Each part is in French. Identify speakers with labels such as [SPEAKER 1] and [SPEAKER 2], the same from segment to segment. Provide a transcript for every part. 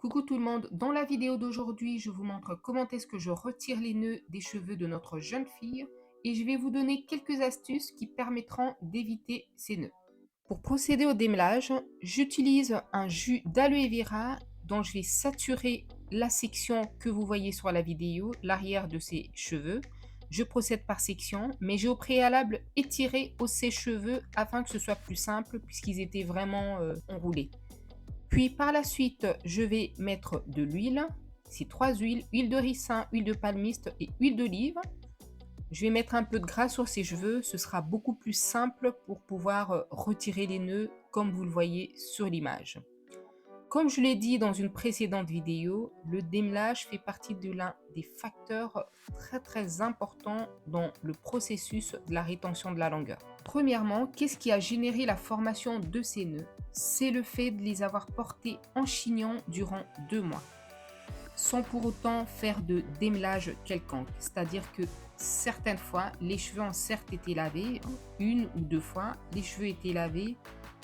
[SPEAKER 1] Coucou tout le monde, dans la vidéo d'aujourd'hui, je vous montre comment est-ce que je retire les nœuds des cheveux de notre jeune fille et je vais vous donner quelques astuces qui permettront d'éviter ces nœuds. Pour procéder au démêlage, j'utilise un jus d'aloe vera dont je vais saturer la section que vous voyez sur la vidéo, l'arrière de ses cheveux. Je procède par section, mais j'ai au préalable étiré au sèche-cheveux afin que ce soit plus simple puisqu'ils étaient vraiment enroulés. Puis par la suite, je vais mettre de l'huile, ces trois huiles, huile de ricin, huile de palmiste et huile d'olive. Je vais mettre un peu de gras sur ses cheveux, ce sera beaucoup plus simple pour pouvoir retirer les nœuds comme vous le voyez sur l'image. Comme je l'ai dit dans une précédente vidéo, le démêlage fait partie de l'un des facteurs très importants dans le processus de la rétention de la longueur. Premièrement, qu'est-ce qui a généré la formation de ces nœuds? C'est le fait de les avoir portés en chignon durant 2 mois, sans pour autant faire de démêlage quelconque. C'est-à-dire que certaines fois, les cheveux ont certes été lavés, une ou deux fois, les cheveux étaient lavés,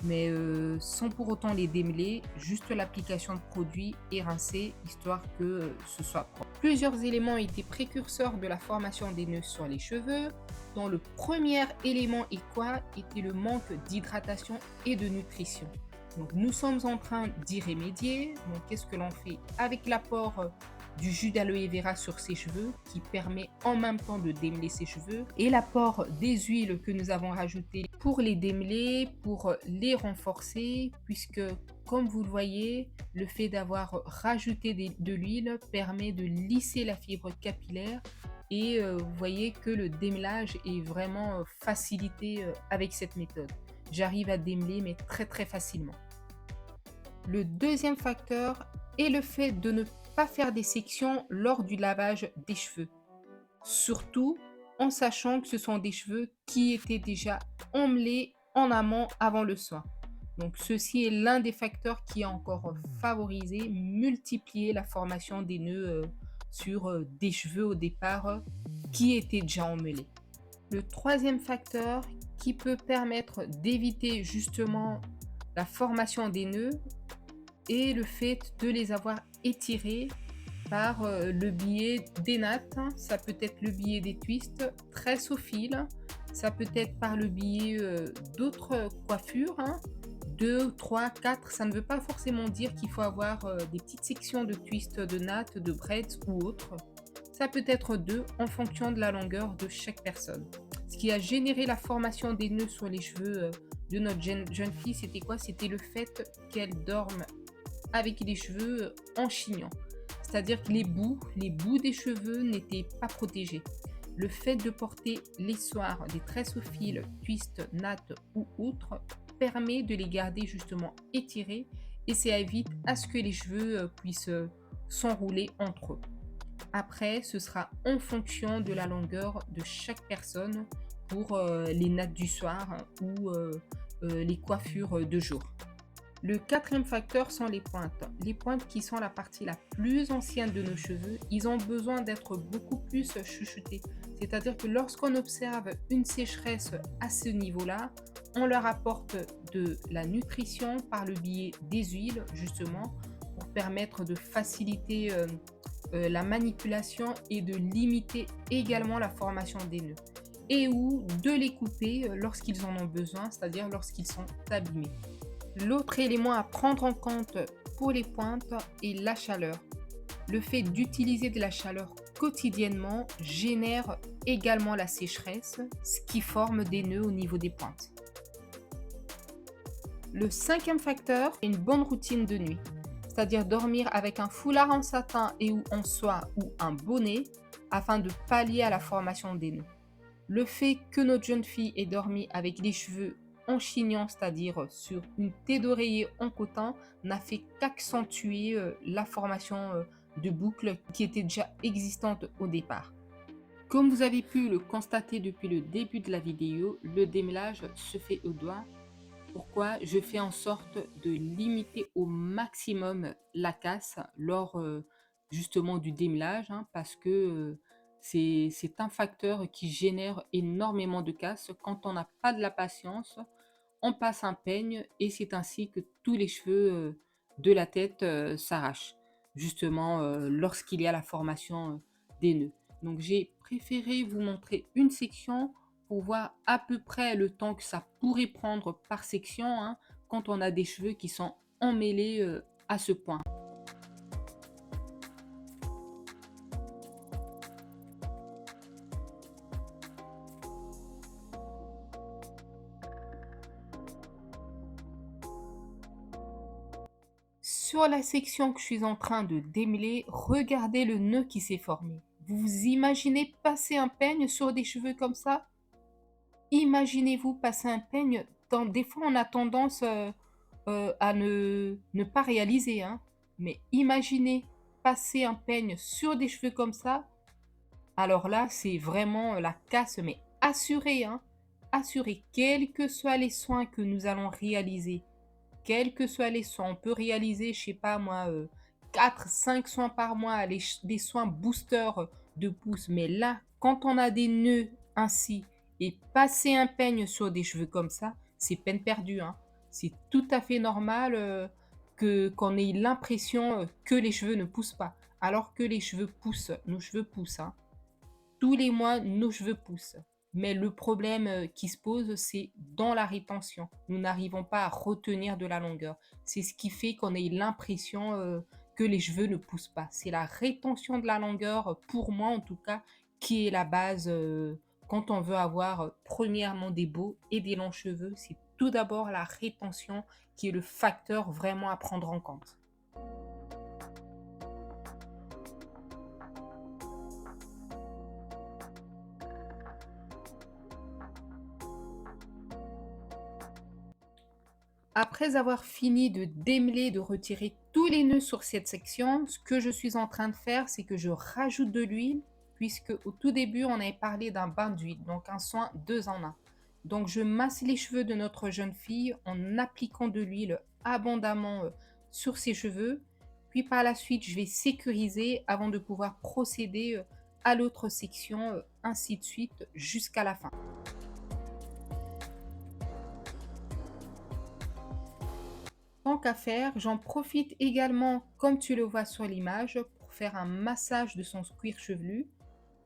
[SPEAKER 1] mais sans pour autant les démêler, juste l'application de produit et rincer, histoire que ce soit propre. Plusieurs éléments étaient précurseurs de la formation des nœuds sur les cheveux, dont le premier élément est quoi? Était le manque d'hydratation et de nutrition. Donc nous sommes en train d'y remédier. Donc qu'est-ce que l'on fait? Avec l'apport du jus d'aloe vera sur ses cheveux qui permet en même temps de démêler ses cheveux et l'apport des huiles que nous avons rajoutées pour les démêler, pour les renforcer puisque comme vous le voyez, le fait d'avoir rajouté de l'huile permet de lisser la fibre capillaire et vous voyez que le démêlage est vraiment facilité avec cette méthode. J'arrive à démêler mais très facilement. Le deuxième facteur est le fait de ne pas faire des sections lors du lavage des cheveux. Surtout en sachant que ce sont des cheveux qui étaient déjà emmêlés en amont avant le soin. Donc ceci est l'un des facteurs qui a encore favorisé, multiplié la formation des nœuds sur des cheveux au départ qui étaient déjà emmêlés. Le troisième facteur qui peut permettre d'éviter justement la formation des nœuds est le fait de les avoir étirés par le biais des nattes, ça peut être le biais des twists, tresse au fil, ça peut être par le biais d'autres coiffures, 2, 3, 4, ça ne veut pas forcément dire qu'il faut avoir des petites sections de twists, de nattes, de braids ou autres. Ça peut être 2 en fonction de la longueur de chaque personne. Ce qui a généré la formation des nœuds sur les cheveux de notre jeune fille, c'était quoi? C'était le fait qu'elle dorme avec les cheveux en chignon. C'est-à-dire que les bouts des cheveux n'étaient pas protégés. Le fait de porter l'essoir, des tresses au fil, twists, nattes ou autres permet de les garder justement étirés et ça évite à ce que les cheveux puissent s'enrouler entre eux. Après, ce sera en fonction de la longueur de chaque personne pour les nattes du soir ou les coiffures de jour. Le quatrième facteur sont les pointes. Les pointes qui sont la partie la plus ancienne de nos cheveux, ils ont besoin d'être beaucoup plus chouchoutés. C'est-à-dire que lorsqu'on observe une sécheresse à ce niveau-là, on leur apporte de la nutrition par le biais des huiles, justement, pour permettre de faciliter la manipulation et de limiter également la formation des nœuds. Et ou de les couper lorsqu'ils en ont besoin, c'est-à-dire lorsqu'ils sont abîmés. L'autre élément à prendre en compte pour les pointes est la chaleur. Le fait d'utiliser de la chaleur quotidiennement génère également la sécheresse, ce qui forme des nœuds au niveau des pointes. Le cinquième facteur est une bonne routine de nuit, c'est-à-dire dormir avec un foulard en satin et ou en soie ou un bonnet afin de pallier à la formation des nœuds. Le fait que notre jeune fille ait dormi avec les cheveux en chignon, c'est-à-dire sur une tête d'oreiller en coton, n'a fait qu'accentuer la formation de boucles qui était déjà existante au départ. Comme vous avez pu le constater depuis le début de la vidéo, le démêlage se fait au doigt. Pourquoi? Je fais en sorte de limiter au maximum la casse lors justement du démêlage, parce que c'est un facteur qui génère énormément de casse. Quand on n'a pas de la patience, on passe un peigne et c'est ainsi que tous les cheveux de la tête s'arrachent. justement lorsqu'il y a la formation des nœuds. Donc j'ai préféré vous montrer une section pour voir à peu près le temps que ça pourrait prendre par section, hein, quand on a des cheveux qui sont emmêlés à ce point. Sur la section que je suis en train de démêler, regardez le nœud qui s'est formé. Vous vous imaginez passer un peigne sur des cheveux comme ça? Imaginez-vous passer un peigne dans des fois on a tendance, à ne pas réaliser, hein, mais imaginez passer un peigne sur des cheveux comme ça, alors là, c'est vraiment la casse, mais assurée, hein, assurée. Quels que soient les soins que nous allons réaliser, quels que soient les soins, on peut réaliser, je sais pas moi, 4-5 soins par mois, des soins booster de pouce. Mais là, quand on a des nœuds ainsi et passer un peigne sur des cheveux comme ça, c'est peine perdue, hein. C'est tout à fait normal qu'on ait l'impression que les cheveux ne poussent pas, alors que les cheveux poussent, nos cheveux poussent, hein. Tous les mois, nos cheveux poussent. Mais le problème qui se pose, c'est dans la rétention. Nous n'arrivons pas à retenir de la longueur. C'est ce qui fait qu'on ait l'impression que les cheveux ne poussent pas. C'est la rétention de la longueur, pour moi en tout cas, qui est la base quand on veut avoir premièrement des beaux et des longs cheveux. C'est tout d'abord la rétention qui est le facteur vraiment à prendre en compte. Après avoir fini de démêler, de retirer tous les nœuds sur cette section, ce que je suis en train de faire, c'est que je rajoute de l'huile, puisque au tout début, on avait parlé d'un bain d'huile, donc un soin 2 en 1. Donc je masse les cheveux de notre jeune fille en appliquant de l'huile abondamment sur ses cheveux. Puis par la suite, je vais sécuriser avant de pouvoir procéder à l'autre section, ainsi de suite, jusqu'à la fin. Tant qu'à faire, j'en profite également, comme tu le vois sur l'image, pour faire un massage de son cuir chevelu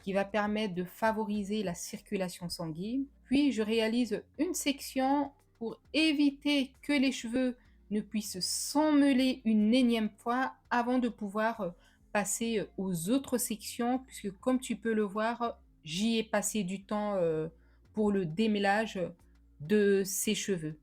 [SPEAKER 1] qui va permettre de favoriser la circulation sanguine. Puis je réalise une section pour éviter que les cheveux ne puissent s'emmêler une énième fois avant de pouvoir passer aux autres sections, puisque comme tu peux le voir, j'y ai passé du temps pour le démêlage de ses cheveux.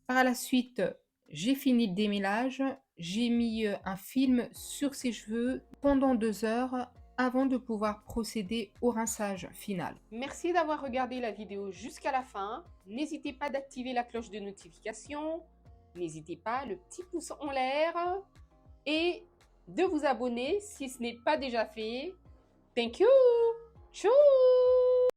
[SPEAKER 1] Par la suite, j'ai fini le démêlage, j'ai mis un film sur ses cheveux pendant 2 heures avant de pouvoir procéder au rinçage final. Merci d'avoir regardé la vidéo jusqu'à la fin. N'hésitez pas d'activer la cloche de notification. N'hésitez pas, le petit pouce en l'air. Et de vous abonner si ce n'est pas déjà fait. Thank you! Tchou!